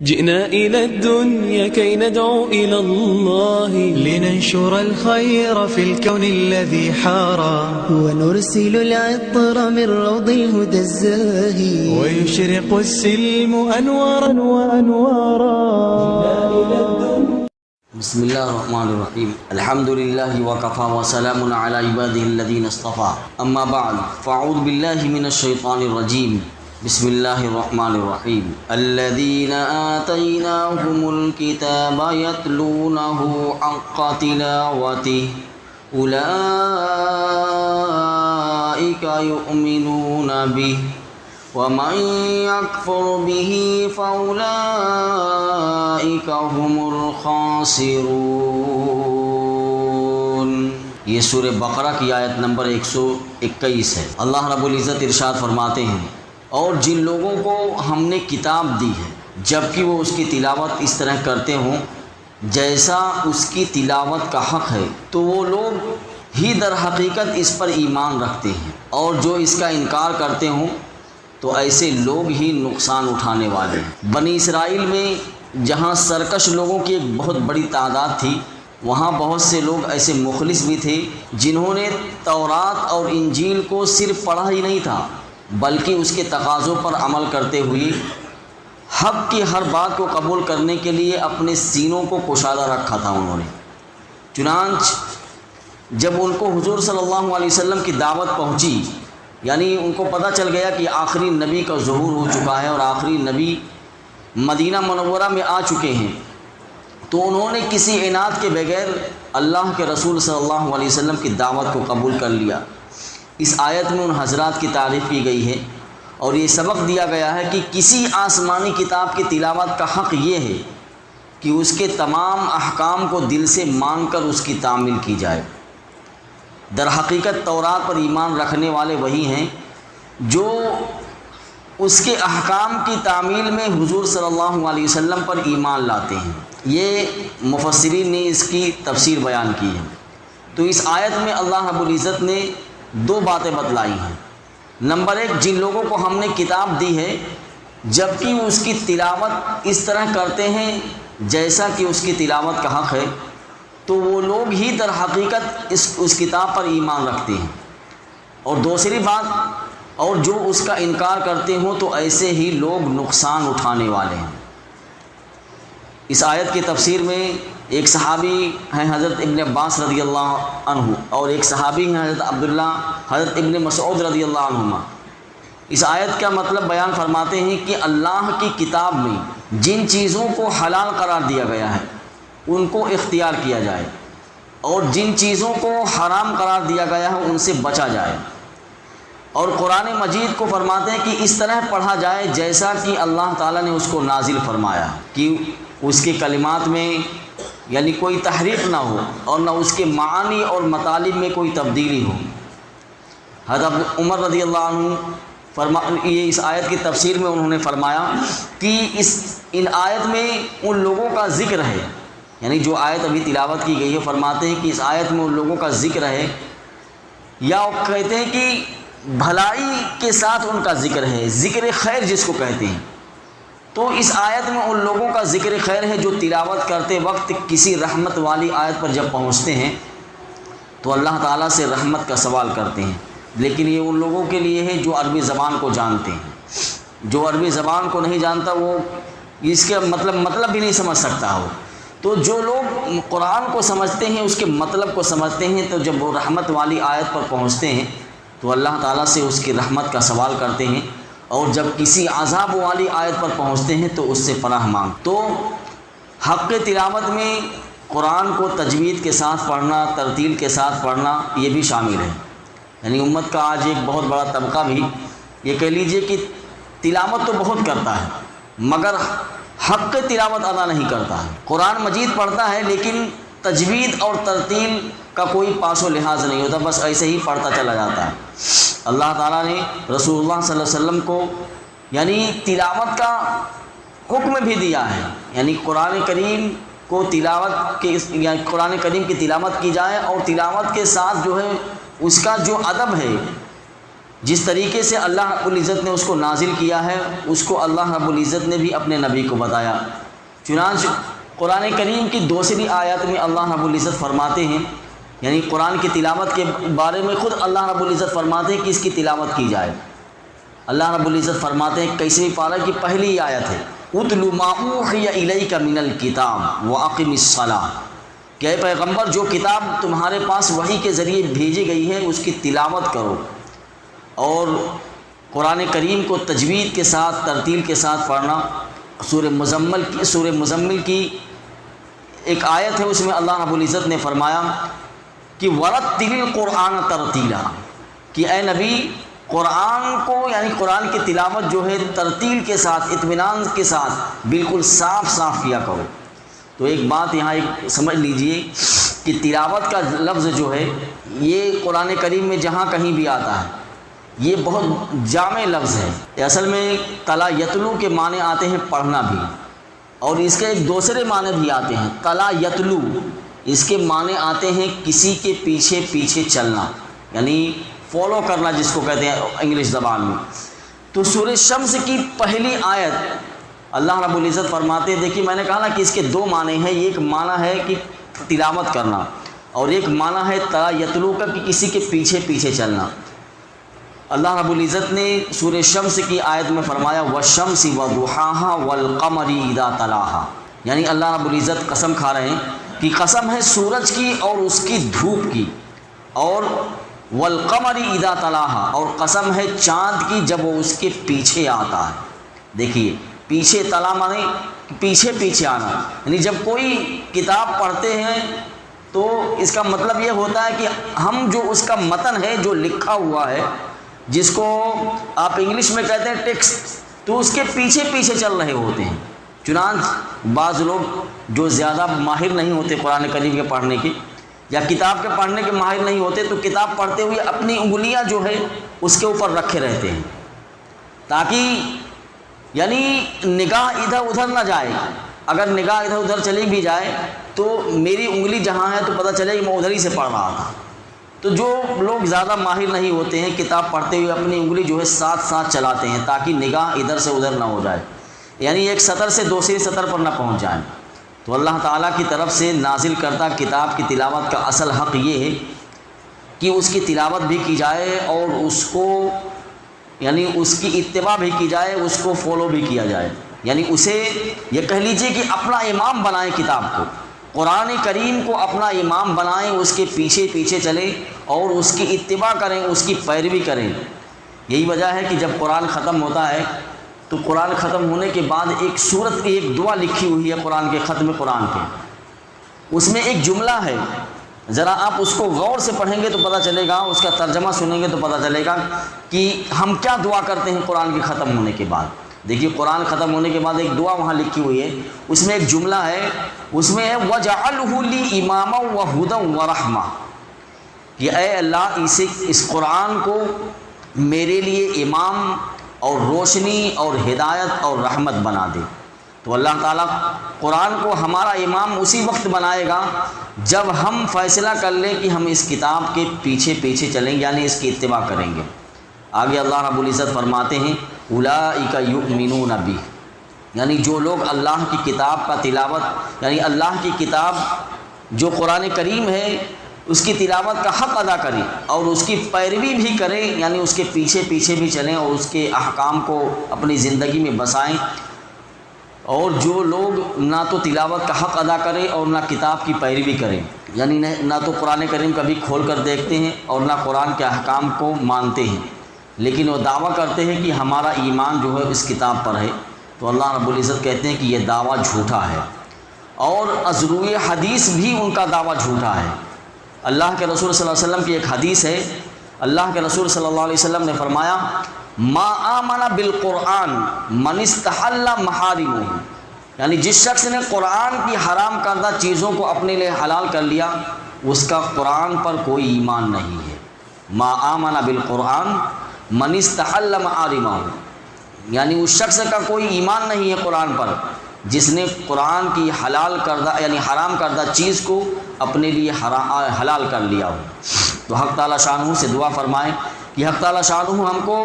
جئنا إلى الدنيا كي ندعو إلى الله لننشر الخير في الكون الذي حارى ونرسل العطر من روض الهدى الزاهي ويشرق السلم أنوارا وأنوارا. بسم الله الرحمن الرحيم. الحمد لله وكفى وسلام على عباده الذين اصطفى. أما بعد فأعوذ بالله من الشيطان الرجيم. بسم الله الرحمن الرحيم. الذين آتيناهم الكتاب يتلونه حق تلاوته أولئك يؤمنون به ومن يكفر به فأولئك هم الخاسرون. یہ سورہ بقرہ کی آیت نمبر 121 ہے. اللہ رب العزت ارشاد فرماتے ہیں، اور جن لوگوں کو ہم نے کتاب دی ہے جبکہ وہ اس کی تلاوت اس طرح کرتے ہوں جیسا اس کی تلاوت کا حق ہے، تو وہ لوگ ہی در حقیقت اس پر ایمان رکھتے ہیں، اور جو اس کا انکار کرتے ہوں تو ایسے لوگ ہی نقصان اٹھانے والے ہیں. بنی اسرائیل میں جہاں سرکش لوگوں کی ایک بہت بڑی تعداد تھی، وہاں بہت سے لوگ ایسے مخلص بھی تھے جنہوں نے تورات اور انجیل کو صرف پڑھا ہی نہیں تھا بلکہ اس کے تقاضوں پر عمل کرتے ہوئے حق کی ہر بات کو قبول کرنے کے لیے اپنے سینوں کو کشادہ رکھا تھا انہوں نے. چنانچہ جب ان کو حضور صلی اللہ علیہ وسلم کی دعوت پہنچی، یعنی ان کو پتہ چل گیا کہ آخری نبی کا ظہور ہو چکا ہے اور آخری نبی مدینہ منورہ میں آ چکے ہیں، تو انہوں نے کسی عناد کے بغیر اللہ کے رسول صلی اللہ علیہ وسلم کی دعوت کو قبول کر لیا. اس آیت میں ان حضرات کی تعریف کی گئی ہے اور یہ سبق دیا گیا ہے کہ کسی آسمانی کتاب کی تلاوت کا حق یہ ہے کہ اس کے تمام احکام کو دل سے مان کر اس کی تعمیل کی جائے. در حقیقت تورات پر ایمان رکھنے والے وہی ہیں جو اس کے احکام کی تعمیل میں حضور صلی اللہ علیہ وسلم پر ایمان لاتے ہیں. یہ مفسرین نے اس کی تفسیر بیان کی ہے. تو اس آیت میں اللہ رب العزت نے دو باتیں بتلائی ہیں. نمبر ایک، جن لوگوں کو ہم نے کتاب دی ہے جبکہ اس کی تلاوت اس طرح کرتے ہیں جیسا کہ اس کی تلاوت کا حق ہے، تو وہ لوگ ہی در حقیقت اس کتاب پر ایمان رکھتے ہیں. اور دوسری بات، اور جو اس کا انکار کرتے ہوں تو ایسے ہی لوگ نقصان اٹھانے والے ہیں. اس آیت کی تفسیر میں ایک صحابی ہیں حضرت ابن عباس رضی اللہ عنہ، اور ایک صحابی ہیں حضرت ابن مسعود رضی اللہ عنہما. اس آیت کا مطلب بیان فرماتے ہیں کہ اللہ کی کتاب میں جن چیزوں کو حلال قرار دیا گیا ہے ان کو اختیار کیا جائے، اور جن چیزوں کو حرام قرار دیا گیا ہے ان سے بچا جائے. اور قرآن مجید کو فرماتے ہیں کہ اس طرح پڑھا جائے جیسا کہ اللہ تعالیٰ نے اس کو نازل فرمایا، کہ اس کے کلمات میں یعنی کوئی تحریف نہ ہو اور نہ اس کے معانی اور مطالب میں کوئی تبدیلی ہو. حضرت عمر رضی اللہ عنہ یہ اس آیت کی تفسیر میں انہوں نے فرمایا کہ ان آیت میں ان لوگوں کا ذکر ہے، یعنی جو آیت ابھی تلاوت کی گئی ہے، فرماتے ہیں کہ اس آیت میں ان لوگوں کا ذکر ہے، یا وہ کہتے ہیں کہ بھلائی کے ساتھ ان کا ذکر ہے، ذکر خیر جس کو کہتے ہیں. تو اس آیت میں ان لوگوں کا ذکر خیر ہے جو تلاوت کرتے وقت کسی رحمت والی آیت پر جب پہنچتے ہیں تو اللہ تعالیٰ سے رحمت کا سوال کرتے ہیں. لیکن یہ ان لوگوں کے لیے ہے جو عربی زبان کو جانتے ہیں. جو عربی زبان کو نہیں جانتا وہ اس کے مطلب بھی نہیں سمجھ سکتا ہو. تو جو لوگ قرآن کو سمجھتے ہیں، اس کے مطلب کو سمجھتے ہیں، تو جب وہ رحمت والی آیت پر پہنچتے ہیں تو اللہ تعالیٰ سے اس کی رحمت کا سوال کرتے ہیں، اور جب کسی عذاب والی آیت پر پہنچتے ہیں تو اس سے پناہ مانگ. تو حق تلاوت میں قرآن کو تجوید کے ساتھ پڑھنا، ترتیل کے ساتھ پڑھنا یہ بھی شامل ہے. یعنی امت کا آج ایک بہت بڑا طبقہ بھی یہ کہہ لیجئے کہ تلاوت تو بہت کرتا ہے مگر حق تلاوت ادا نہیں کرتا ہے. قرآن مجید پڑھتا ہے لیکن تجوید اور ترتیل کا کوئی پاس و لحاظ نہیں ہوتا، بس ایسے ہی پڑھتا چلا جاتا ہے. اللہ تعالیٰ نے رسول اللہ صلی اللہ علیہ وسلم کو یعنی تلاوت کا حکم بھی دیا ہے، یعنی قرآن کریم کو قرآن کریم کی تلاوت کی جائے، اور تلاوت کے ساتھ جو ہے اس کا جو ادب ہے جس طریقے سے اللہ رب العزت نے اس کو نازل کیا ہے اس کو اللہ رب العزت نے بھی اپنے نبی کو بتایا۔ چنانچہ قرآن کریم کی دوسری آیت میں اللہ رب العزت فرماتے ہیں، یعنی قرآن کی تلاوت کے بارے میں خود اللہ رب العزت فرماتے ہیں کہ اس کی تلاوت کی جائے۔ اللہ رب العزت فرماتے ہیں 21ویں پارہ کی پہلی آیت ہے، اتل ما اوحی الیک من الکتاب واقم الصلاۃ، کہ اے پیغمبر جو کتاب تمہارے پاس وحی کے ذریعے بھیجی گئی ہے اس کی تلاوت کرو، اور قرآن کریم کو تجوید کے ساتھ ترتیل کے ساتھ پڑھنا۔ سورہ مزمل کی ایک آیت ہے، اس میں اللہ رب العزت نے فرمایا کہ ورتل القرآن ترتیلا، کہ اے نبی قرآن کو یعنی قرآن کی تلاوت جو ہے ترتیل کے ساتھ اطمینان کے ساتھ بالکل صاف صاف کیا کرو۔ تو ایک بات یہاں ایک سمجھ لیجئے کہ تلاوت کا لفظ جو ہے یہ قرآن کریم میں جہاں کہیں بھی آتا ہے یہ بہت جامع لفظ ہے۔ اصل میں تلا یتلو کے معنی آتے ہیں پڑھنا بھی، اور اس کے ایک دوسرے معنی بھی آتے ہیں۔ تلا یتلو اس کے معنی آتے ہیں کسی کے پیچھے پیچھے چلنا، یعنی فالو کرنا جس کو کہتے ہیں انگلش زبان میں۔ تو سورہ شمس کی پہلی آیت اللہ رب العزت فرماتے ہیں، دیکھیے میں نے کہا نا کہ اس کے دو معنی ہیں، ایک معنی ہے کہ تلاوت کرنا اور ایک معنی ہے تلا یتلو کا کہ کسی کے پیچھے پیچھے چلنا۔ اللہ رب العزت نے سورہ شمس کی آیت میں فرمایا والشمس وضحاها والقمر اذا تلاها، یعنی اللہ رب العزت قسم کھا رہے ہیں کہ قسم ہے سورج کی اور اس کی دھوپ کی، اور والقمر اذا تلاها، اور قسم ہے چاند کی جب وہ اس کے پیچھے آتا ہے۔ دیکھیے پیچھے تلا مانے پیچھے پیچھے آنا، یعنی جب کوئی کتاب پڑھتے ہیں تو اس کا مطلب یہ ہوتا ہے کہ ہم جو اس کا متن ہے جو لکھا ہوا ہے جس کو آپ انگلش میں کہتے ہیں ٹیکسٹ، تو اس کے پیچھے پیچھے چل رہے ہوتے ہیں۔ چنانچہ بعض لوگ جو زیادہ ماہر نہیں ہوتے قرآن کریم کے پڑھنے کے یا کتاب کے پڑھنے کے ماہر نہیں ہوتے تو کتاب پڑھتے ہوئے اپنی انگلیاں جو ہے اس کے اوپر رکھے رہتے ہیں تاکہ یعنی نگاہ ادھر ادھر نہ جائے۔ اگر نگاہ ادھر ادھر چلی بھی جائے تو میری انگلی جہاں ہے تو پتہ چلے کہ میں ادھر ہی سے پڑھ رہا تھا۔ تو جو لوگ زیادہ ماہر نہیں ہوتے ہیں کتاب پڑھتے ہوئے اپنی انگلی جو ہے ساتھ ساتھ چلاتے ہیں تاکہ نگاہ ادھر سے ادھر نہ ہو جائے، یعنی ایک سطر سے دوسری سطر پر نہ پہنچ جائیں۔ تو اللہ تعالیٰ کی طرف سے نازل کردہ کتاب کی تلاوت کا اصل حق یہ ہے کہ اس کی تلاوت بھی کی جائے اور اس کو یعنی اس کی اتباع بھی کی جائے، اس کو فالو بھی کیا جائے، یعنی اسے یہ کہہ لیجئے کہ اپنا امام بنائیں کتاب کو، قرآن کریم کو اپنا امام بنائیں، اس کے پیچھے پیچھے چلیں اور اس کی اتباع کریں، اس کی پیروی کریں۔ یہی وجہ ہے کہ جب قرآن ختم ہوتا ہے تو قرآن ختم ہونے کے بعد ایک سورت ایک دعا لکھی ہوئی ہے قرآن کے ختم قرآن کے، اس میں ایک جملہ ہے، ذرا آپ اس کو غور سے پڑھیں گے تو پتہ چلے گا، اس کا ترجمہ سنیں گے تو پتہ چلے گا کہ ہم کیا دعا کرتے ہیں قرآن کے ختم ہونے کے بعد۔ دیکھیے قرآن ختم ہونے کے بعد ایک دعا وہاں لکھی ہوئی ہے، اس میں ایک جملہ ہے، اس میں ہے وَجَعَلْهُ لِي إِمَامًا وَهُدًى وَرَحْمَةً، کہ اے اللہ اس قرآن کو میرے لیے امام اور روشنی اور ہدایت اور رحمت بنا دے۔ تو اللہ تعالیٰ قرآن کو ہمارا امام اسی وقت بنائے گا جب ہم فیصلہ کر لیں کہ ہم اس کتاب کے پیچھے پیچھے چلیں گے، یعنی اس کی اتباع کریں گے۔ آگے اللہ رب العزت فرماتے ہیں اولئک یؤمنون بہ، یعنی جو لوگ اللہ کی کتاب کا تلاوت یعنی اللہ کی کتاب جو قرآن کریم ہے اس کی تلاوت کا حق ادا کریں اور اس کی پیروی بھی کریں، یعنی اس کے پیچھے پیچھے بھی چلیں اور اس کے احکام کو اپنی زندگی میں بسائیں، اور جو لوگ نہ تو تلاوت کا حق ادا کریں اور نہ کتاب کی پیروی کریں، یعنی نہ تو قرآن کریم کبھی کھول کر دیکھتے ہیں اور نہ قرآن کے احکام کو مانتے ہیں، لیکن وہ دعویٰ کرتے ہیں کہ ہمارا ایمان جو ہے اس کتاب پر ہے، تو اللہ رب العزت کہتے ہیں کہ یہ دعویٰ جھوٹا ہے، اور از روئے حدیث بھی ان کا دعویٰ جھوٹا ہے۔ اللہ کے رسول صلی اللہ علیہ وسلم کی ایک حدیث ہے، اللہ کے رسول صلی اللہ علیہ وسلم نے فرمایا ما آمن بالقرآن من استحل محارمہ، یعنی جس شخص نے قرآن کی حرام کردہ چیزوں کو اپنے لیے حلال کر لیا اس کا قرآن پر کوئی ایمان نہیں ہے۔ ما آمن بالقرآن من استحل محارمہ، یعنی اس شخص کا کوئی ایمان نہیں ہے قرآن پر جس نے قرآن کی حلال کردہ یعنی حرام کردہ چیز کو اپنے لیے حلال کر لیا ہو۔ تو حق تعالیٰ شانہ سے دعا فرمائیں کہ حق تعالیٰ شانہ ہم کو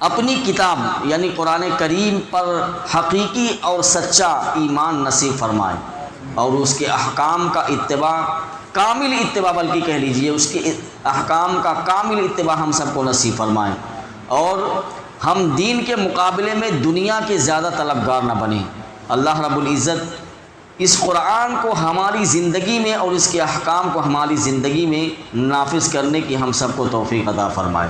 اپنی کتاب یعنی قرآن کریم پر حقیقی اور سچا ایمان نصیب فرمائے اور اس کے احکام کا اتباع، کامل اتباع بلکہ کہہ لیجئے، اس کے احکام کا کامل اتباع ہم سب کو نصیب فرمائیں، اور ہم دین کے مقابلے میں دنیا کے زیادہ طلبگار نہ بنیں۔ اللہ رب العزت اس قرآن کو ہماری زندگی میں اور اس کے احکام کو ہماری زندگی میں نافذ کرنے کی ہم سب کو توفیق عطا فرمائے۔